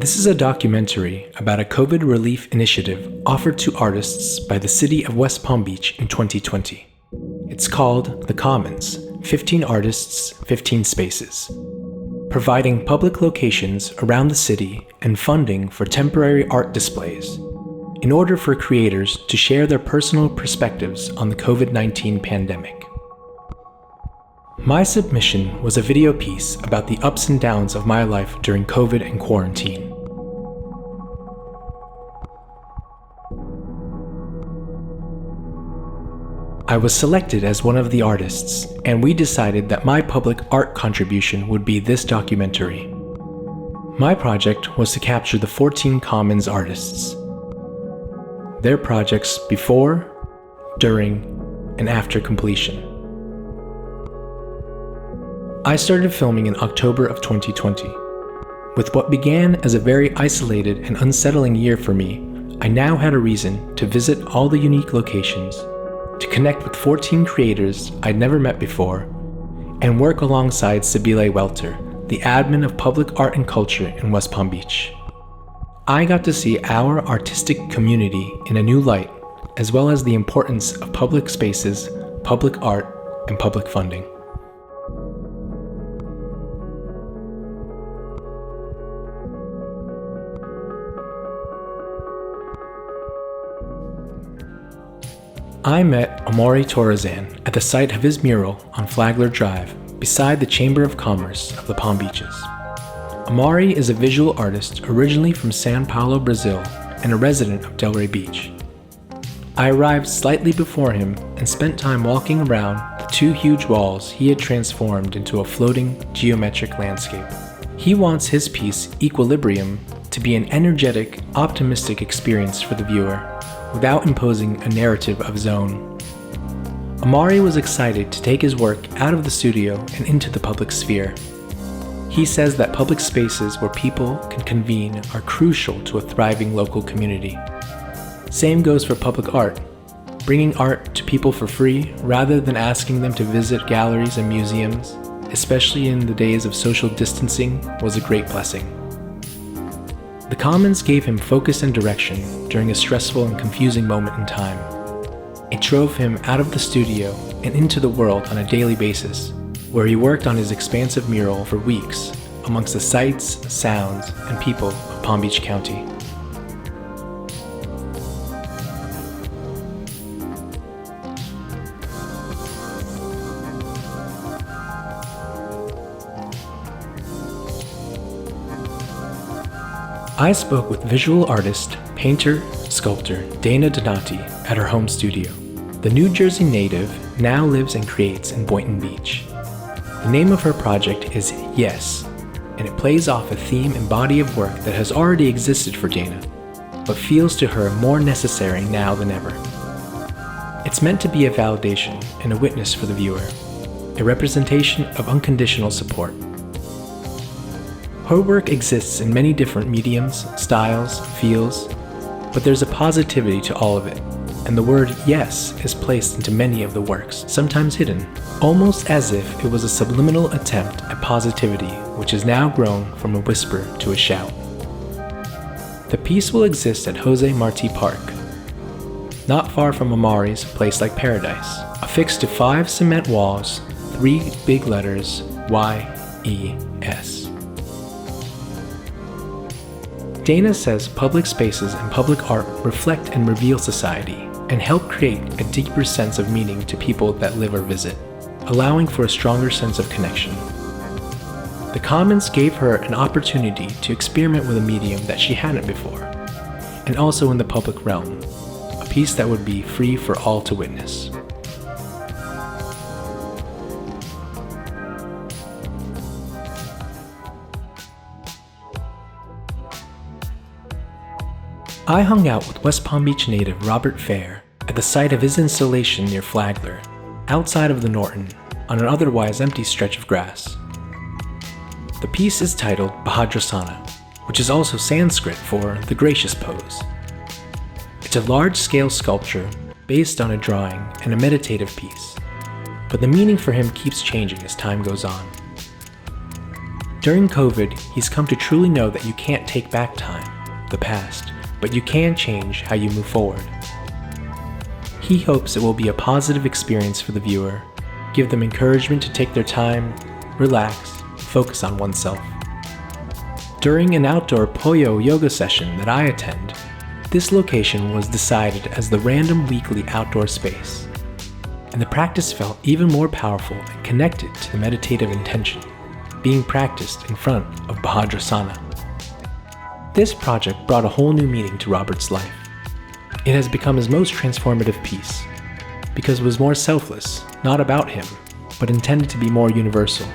This is a documentary about a COVID relief initiative offered to artists by the city of West Palm Beach in 2020. It's called The Commons, 15 Artists, 15 Spaces, providing public locations around the city and funding for temporary art displays in order for creators to share their personal perspectives on the COVID-19 pandemic. My submission was a video piece about the ups and downs of my life during COVID and quarantine. I was selected as one of the artists, and we decided that my public art contribution would be this documentary. My project was to capture the 14 Commons artists, their projects before, during, and after completion. I started filming in October of 2020. With what began as a very isolated and unsettling year for me, I now had a reason to visit all the unique locations, to connect with 14 creators I'd never met before, and work alongside SYBILLE WELTER, the admin of public art and culture in West Palm Beach. I got to see our artistic community in a new light, as well as the importance of public spaces, public art, and public funding. I met Amaury Torrezan at the site of his mural on Flagler Drive, beside the Chamber of Commerce of the Palm Beaches. Amaury is a visual artist originally from Sao Paulo, Brazil, and a resident of Delray Beach. I arrived slightly before him and spent time walking around the two huge walls he had transformed into a floating geometric landscape. He wants his piece, Equilibrium, to be an energetic, optimistic experience for the viewer, without imposing a narrative of his own. Amaury was excited to take his work out of the studio and into the public sphere. He says that public spaces where people can convene are crucial to a thriving local community. Same goes for public art. Bringing art to people for free rather than asking them to visit galleries and museums, especially in the days of social distancing, was a great blessing. The Commons gave him focus and direction during a stressful and confusing moment in time. It drove him out of the studio and into the world on a daily basis, where he worked on his expansive mural for weeks amongst the sights, sounds, and people of Palm Beach County. I spoke with visual artist, painter, sculptor Dana Donati at her home studio. The New Jersey native now lives and creates in Boynton Beach. The name of her project is Yes, and it plays off a theme and body of work that has already existed for Dana, but feels to her more necessary now than ever. It's meant to be a validation and a witness for the viewer, a representation of unconditional support. Her work exists in many different mediums, styles, feels, but there's a positivity to all of it, and the word yes is placed into many of the works, sometimes hidden, almost as if it was a subliminal attempt at positivity which has now grown from a whisper to a shout. The piece will exist at Jose Marti Park, not far from Amaury's Place Like Paradise, affixed to 5 cement walls, 3 big letters, Y-E-S. Dana says public spaces and public art reflect and reveal society and help create a deeper sense of meaning to people that live or visit, allowing for a stronger sense of connection. The Commons gave her an opportunity to experiment with a medium that she hadn't before, and also in the public realm, a piece that would be free for all to witness. I hung out with West Palm Beach native Robert Fair at the site of his installation near Flagler, outside of the Norton, on an otherwise empty stretch of grass. The piece is titled Bhadrasana, which is also Sanskrit for the gracious pose. It's a large-scale sculpture based on a drawing and a meditative piece, but the meaning for him keeps changing as time goes on. During COVID, he's come to truly know that you can't take back time, the past, but you can change how you move forward. He hopes it will be a positive experience for the viewer, give them encouragement to take their time, relax, focus on oneself. During an outdoor Pollo yoga session that I attend, this location was decided as the random weekly outdoor space, and the practice felt even more powerful and connected to the meditative intention being practiced in front of Bhadrasana. This project brought a whole new meaning to Robert's life. It has become his most transformative piece, because it was more selfless, not about him, but intended to be more universal.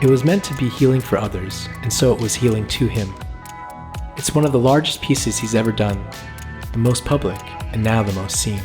It was meant to be healing for others, and so it was healing to him. It's one of the largest pieces he's ever done, the most public, and now the most seen.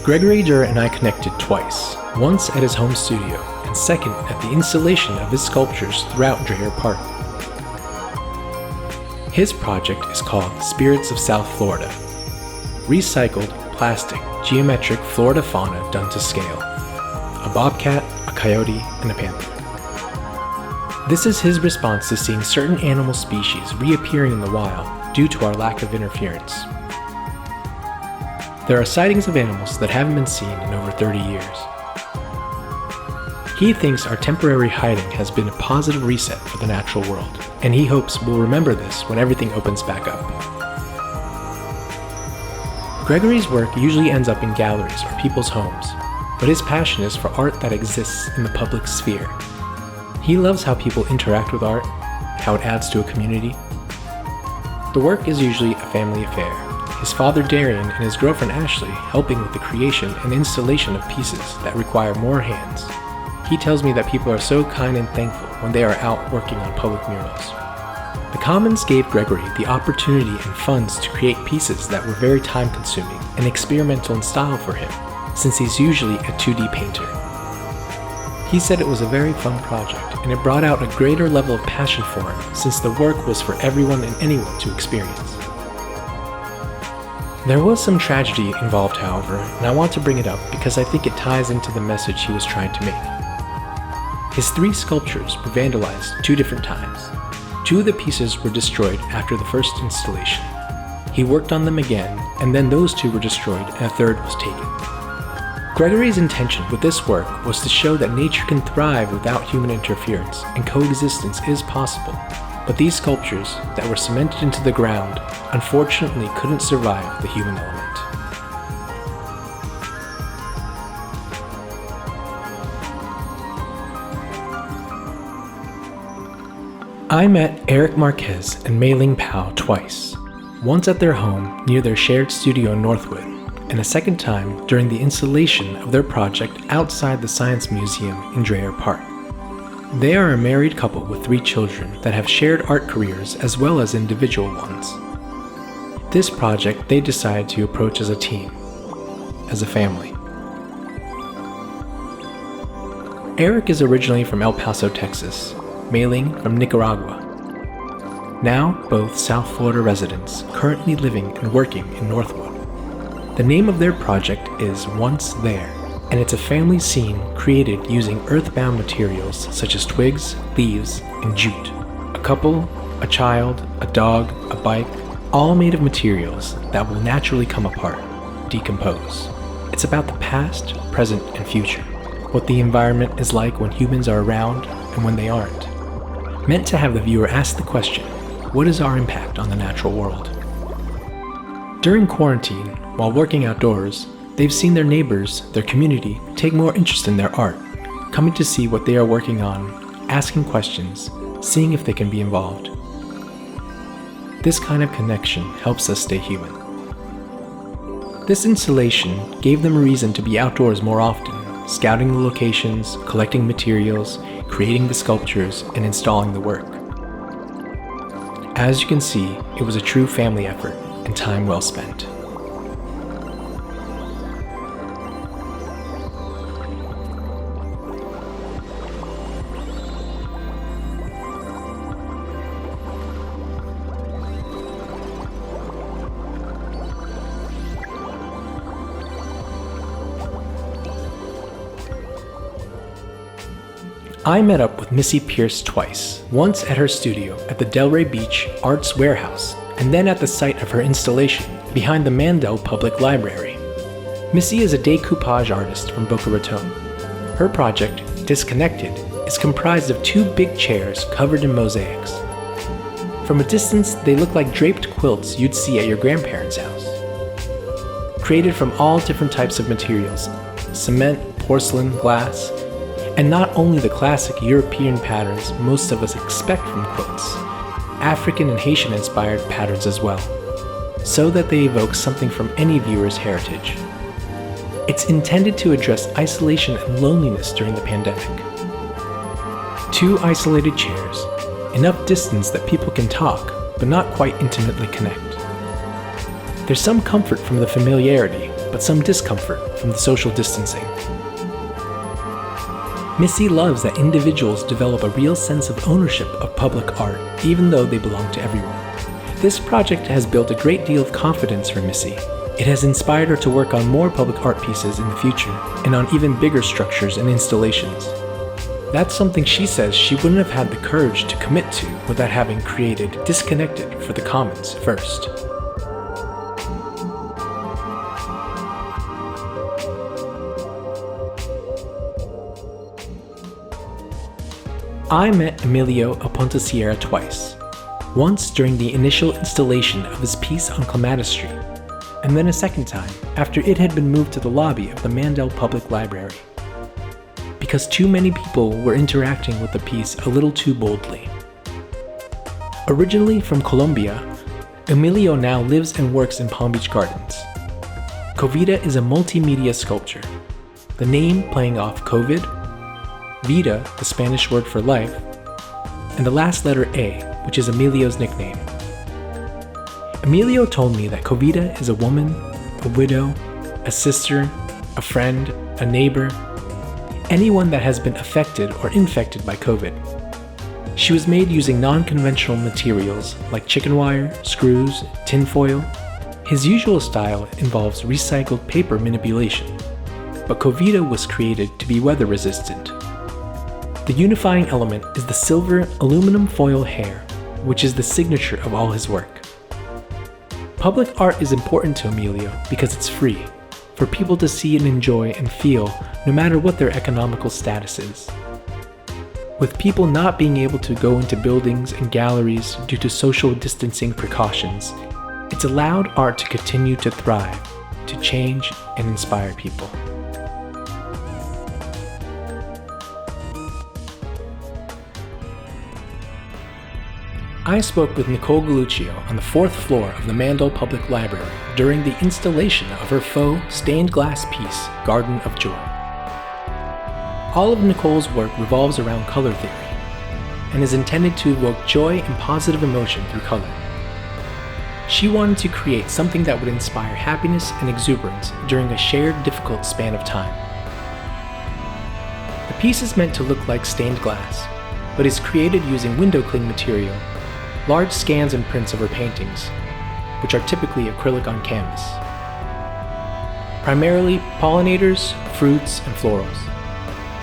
Gregory DIRR and I connected twice, once at his home studio, and second at the installation of his sculptures throughout DIRR Park. His project is called Spirits of South Florida. Recycled, plastic, geometric Florida fauna done to scale. A bobcat, a coyote, and a panther. This is his response to seeing certain animal species reappearing in the wild due to our lack of interference. There are sightings of animals that haven't been seen in over 30 years. He thinks our temporary hiding has been a positive reset for the natural world, and he hopes we'll remember this when everything opens back up. Gregory's work usually ends up in galleries or people's homes, but his passion is for art that exists in the public sphere. He loves how people interact with art, how it adds to a community. The work is usually a family affair, his father Darian and his girlfriend Ashley helping with the creation and installation of pieces that require more hands. He tells me that people are so kind and thankful when they are out working on public murals. The Commons gave Gregory the opportunity and funds to create pieces that were very time-consuming and experimental in style for him, since he's usually a 2D painter. He said it was a very fun project, and it brought out a greater level of passion for him since the work was for everyone and anyone to experience. There was some tragedy involved, however, and I want to bring it up because I think it ties into the message he was trying to make. His 3 sculptures were vandalized 2 different times. 2 of the pieces were destroyed after the first installation. He worked on them again, and then those 2 were destroyed and a 3rd was taken. Gregory's intention with this work was to show that nature can thrive without human interference and coexistence is possible. But these sculptures that were cemented into the ground unfortunately couldn't survive the human element. I met Eric Marquez and Mei Ling Pao twice, once at their home near their shared studio in Northwood, and a second time during the installation of their project outside the Science Museum in DIRR Park. They are a married couple with 3 children that have shared art careers as well as individual ones. This project they decided to approach as a team, as a family. Eric is originally from El Paso, Texas, Mei Ling from Nicaragua. Now both South Florida residents, currently living and working in Northwood. The name of their project is Once There, and it's a family scene created using earthbound materials such as twigs, leaves, and jute. A couple, a child, a dog, a bike, all made of materials that will naturally come apart, decompose. It's about the past, present, and future. What the environment is like when humans are around and when they aren't. Meant to have the viewer ask the question, what is our impact on the natural world? During quarantine, while working outdoors, they've seen their neighbors, their community, take more interest in their art, coming to see what they are working on, asking questions, seeing if they can be involved. This kind of connection helps us stay human. This installation gave them a reason to be outdoors more often, scouting the locations, collecting materials, creating the sculptures, and installing the work. As you can see, it was a true family effort and time well spent. I met up with Missy Pierce twice, once at her studio at the Delray Beach Arts Warehouse, and then at the site of her installation behind the Mandel Public Library. Missy is a decoupage artist from Boca Raton. Her project, Disconnected, is comprised of 2 big chairs covered in mosaics. From a distance, they look like draped quilts you'd see at your grandparents' house. Created from all different types of materials, cement, porcelain, glass, and not only the classic European patterns most of us expect from quilts, African and Haitian-inspired patterns as well, so that they evoke something from any viewer's heritage. It's intended to address isolation and loneliness during the pandemic. 2 isolated chairs, enough distance that people can talk, but not quite intimately connect. There's some comfort from the familiarity, but some discomfort from the social distancing. Missy loves that individuals develop a real sense of ownership of public art, even though they belong to everyone. This project has built a great deal of confidence for Missy. It has inspired her to work on more public art pieces in the future, and on even bigger structures and installations. That's something she says she wouldn't have had the courage to commit to without having created Disconnected for the Commons first. I met Emilio Apontesiera twice. Once during the initial installation of his piece on Clematis Street, and then a second time after it had been moved to the lobby of the Mandel Public Library, because too many people were interacting with the piece a little too boldly. Originally from Colombia, Emilio now lives and works in Palm Beach Gardens. Covida is a multimedia sculpture, the name playing off COVID, vida, the Spanish word for life, and the last letter A, which is Emilio's nickname. Emilio told me that Covida is a woman, a widow, a sister, a friend, a neighbor, anyone that has been affected or infected by COVID. She was made using non-conventional materials like chicken wire, screws, tinfoil. His usual style involves recycled paper manipulation, but Covida was created to be weather resistant. The unifying element is the silver aluminum foil hair, which is the signature of all his work. Public art is important to Emilio because it's free, for people to see and enjoy and feel no matter what their economical status is. With people not being able to go into buildings and galleries due to social distancing precautions, it's allowed art to continue to thrive, to change and inspire people. I spoke with NICOLE GALLUCIO on the 4th floor of the Mandel Public Library during the installation of her faux stained glass piece, Garden of Joy. All of NICOLE's work revolves around color theory and is intended to evoke joy and positive emotion through color. She wanted to create something that would inspire happiness and exuberance during a shared difficult span of time. The piece is meant to look like stained glass, but is created using window cling material, large scans and prints of her paintings, which are typically acrylic on canvas. Primarily pollinators, fruits, and florals.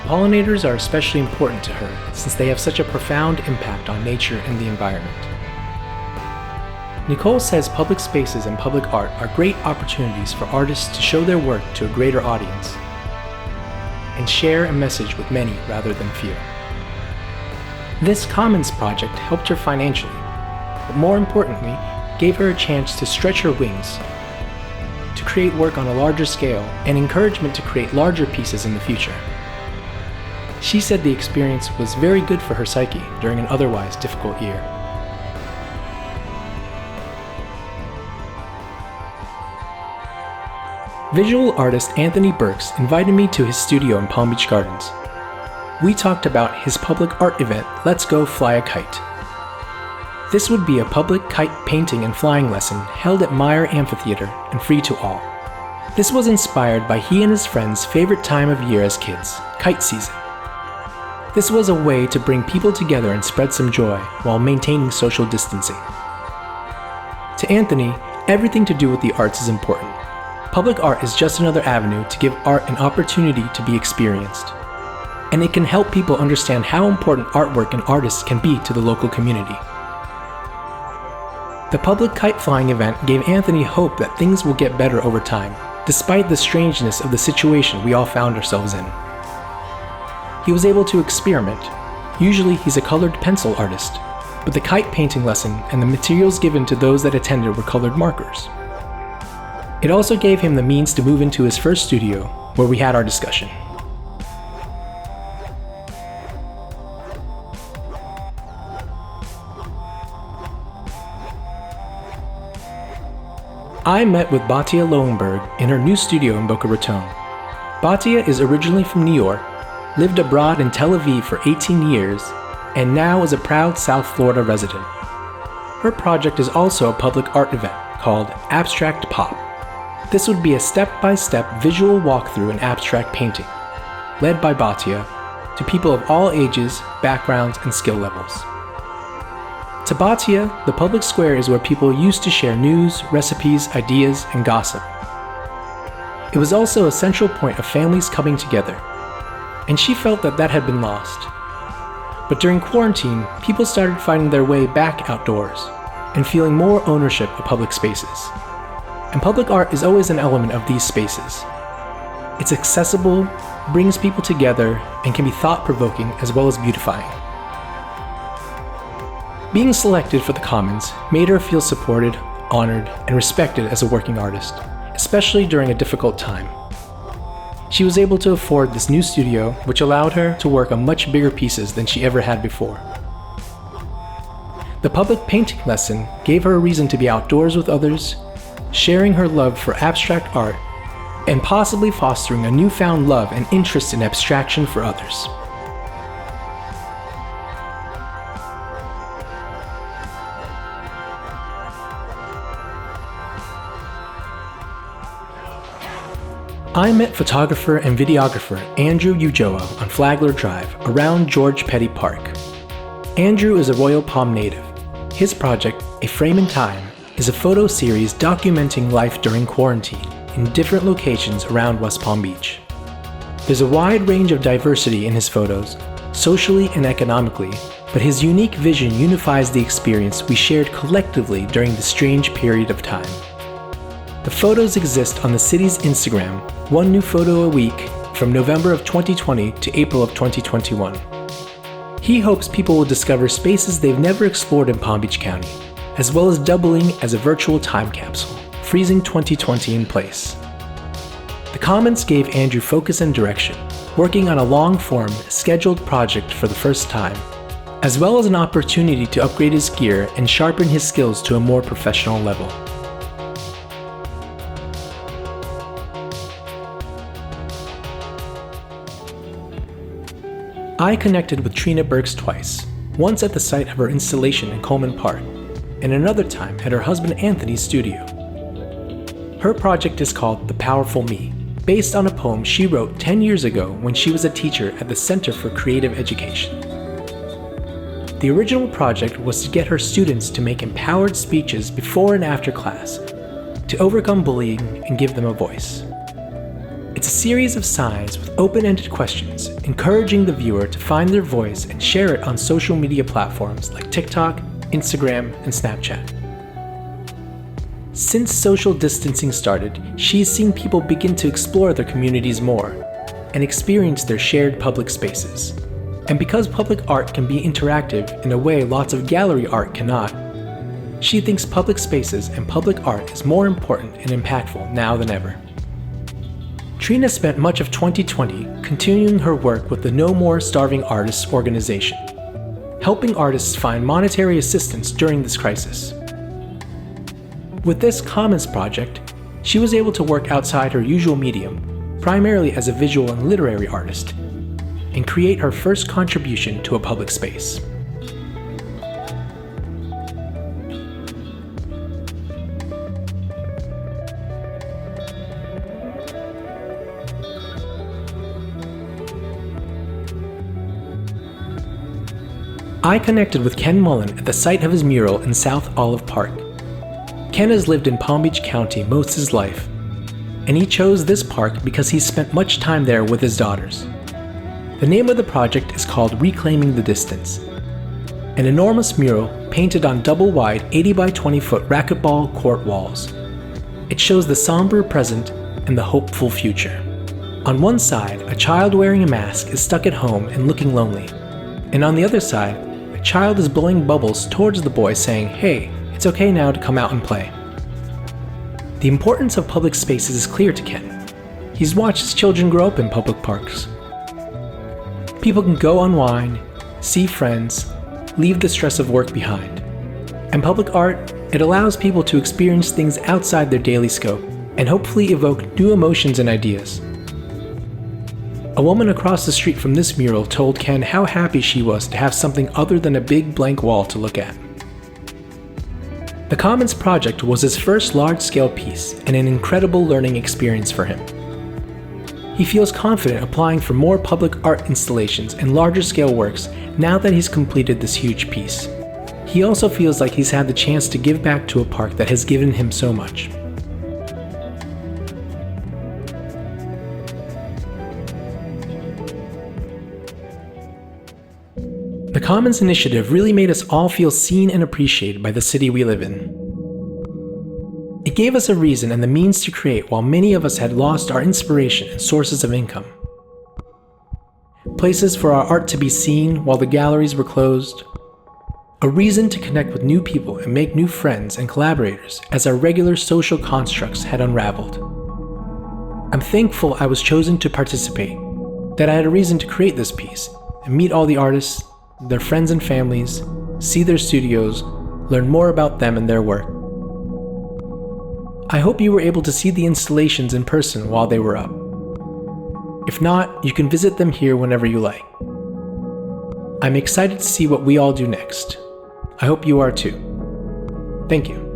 Pollinators are especially important to her since they have such a profound impact on nature and the environment. NICOLE says public spaces and public art are great opportunities for artists to show their work to a greater audience and share a message with many rather than few. This Commons project helped her financially, but more importantly, gave her a chance to stretch her wings, to create work on a larger scale, and encouragement to create larger pieces in the future. She said the experience was very good for her psyche during an otherwise difficult year. Visual artist Anthony Burks invited me to his studio in Palm Beach Gardens. We talked about his public art event, Let's Go Fly a Kite. This would be a public kite painting and flying lesson held at Meyer Amphitheater and free to all. This was inspired by he and his friends' favorite time of year as kids, kite season. This was a way to bring people together and spread some joy while maintaining social distancing. To Anthony, everything to do with the arts is important. Public art is just another avenue to give art an opportunity to be experienced. and it can help people understand how important artwork and artists can be to the local community. The public kite flying event gave Anthony hope that things will get better over time, despite the strangeness of the situation we all found ourselves in. He was able to experiment. Usually he's a colored pencil artist, but the kite painting lesson and the materials given to those that attended were colored markers. It also gave him the means to move into his first studio, where we had our discussion. I met with BATIA LOWENBERG in her new studio in Boca Raton. BATIA is originally from New York, lived abroad in Tel Aviv for 18 years, and now is a proud South Florida resident. Her project is also a public art event called Abstract Pop. This would be a step-by-step visual walkthrough in abstract painting, led by BATIA, to people of all ages, backgrounds, and skill levels. To BATIA, the public square is where people used to share news, recipes, ideas, and gossip. It was also a central point of families coming together, and she felt that that had been lost. But during quarantine, people started finding their way back outdoors and feeling more ownership of public spaces. And public art is always an element of these spaces. It's accessible, brings people together, and can be thought-provoking as well as beautifying. Being selected for the Commons made her feel supported, honored, and respected as a working artist, especially during a difficult time. She was able to afford this new studio, which allowed her to work on much bigger pieces than she ever had before. The public painting lesson gave her a reason to be outdoors with others, sharing her love for abstract art, and possibly fostering a newfound love and interest in abstraction for others. I met photographer and videographer Andrew ULLOA on Flagler Drive around George Petty Park. Andrew is a Royal Palm native. His project, A Frame in Time, is a photo series documenting life during quarantine in different locations around West Palm Beach. There's a wide range of diversity in his photos, socially and economically, but his unique vision unifies the experience we shared collectively during this strange period of time. The photos exist on the city's Instagram, one new photo a week, from November of 2020 to April of 2021. He hopes people will discover spaces they've never explored in Palm Beach County, as well as doubling as a virtual time capsule, freezing 2020 in place. The Commons gave Andrew focus and direction, working on a long-form, scheduled project for the first time, as well as an opportunity to upgrade his gear and sharpen his skills to a more professional level. I connected with Trina Burks twice, once at the site of her installation in Coleman Park, and another time at her husband Anthony's studio. Her project is called The Powerful Me, based on a poem she wrote 10 years ago when she was a teacher at the Center for Creative Education. The original project was to get her students to make empowered speeches before and after class, to overcome bullying and give them a voice. It's a series of signs with open-ended questions, encouraging the viewer to find their voice and share it on social media platforms like TikTok, Instagram, and Snapchat. Since social distancing started, she's seen people begin to explore their communities more and experience their shared public spaces. And because public art can be interactive in a way lots of gallery art cannot, she thinks public spaces and public art is more important and impactful now than ever. Trina spent much of 2020 continuing her work with the No More Starving Artists organization, helping artists find monetary assistance during this crisis. With this Commons project, she was able to work outside her usual medium, primarily as a visual and literary artist, and create her first contribution to a public space. I connected with Ken MULLEN at the site of his mural in South Olive Park. Ken has lived in Palm Beach County most of his life, and he chose this park because he spent much time there with his daughters. The name of the project is called Reclaiming the Distance. An enormous mural painted on double-wide 80 by 20 foot racquetball court walls. It shows the somber present and the hopeful future. On one side, a child wearing a mask is stuck at home and looking lonely. And on the other side, a child is blowing bubbles towards the boy saying, "Hey, it's okay now to come out and play." The importance of public spaces is clear to Ken. He's watched his children grow up in public parks. People can go unwind, see friends, leave the stress of work behind. And public art, it allows people to experience things outside their daily scope and hopefully evoke new emotions and ideas. A woman across the street from this mural told Ken how happy she was to have something other than a big blank wall to look at. The Commons project was his first large-scale piece and an incredible learning experience for him. He feels confident applying for more public art installations and larger-scale works now that he's completed this huge piece. He also feels like he's had the chance to give back to a park that has given him so much. The Commons initiative really made us all feel seen and appreciated by the city we live in. It gave us a reason and the means to create while many of us had lost our inspiration and sources of income. Places for our art to be seen while the galleries were closed. A reason to connect with new people and make new friends and collaborators as our regular social constructs had unraveled. I'm thankful I was chosen to participate, that I had a reason to create this piece and meet all the artists, their friends and families, see their studios, learn more about them and their work. I hope you were able to see the installations in person while they were up. If not, you can visit them here whenever you like. I'm excited to see what we all do next. I hope you are too. Thank you.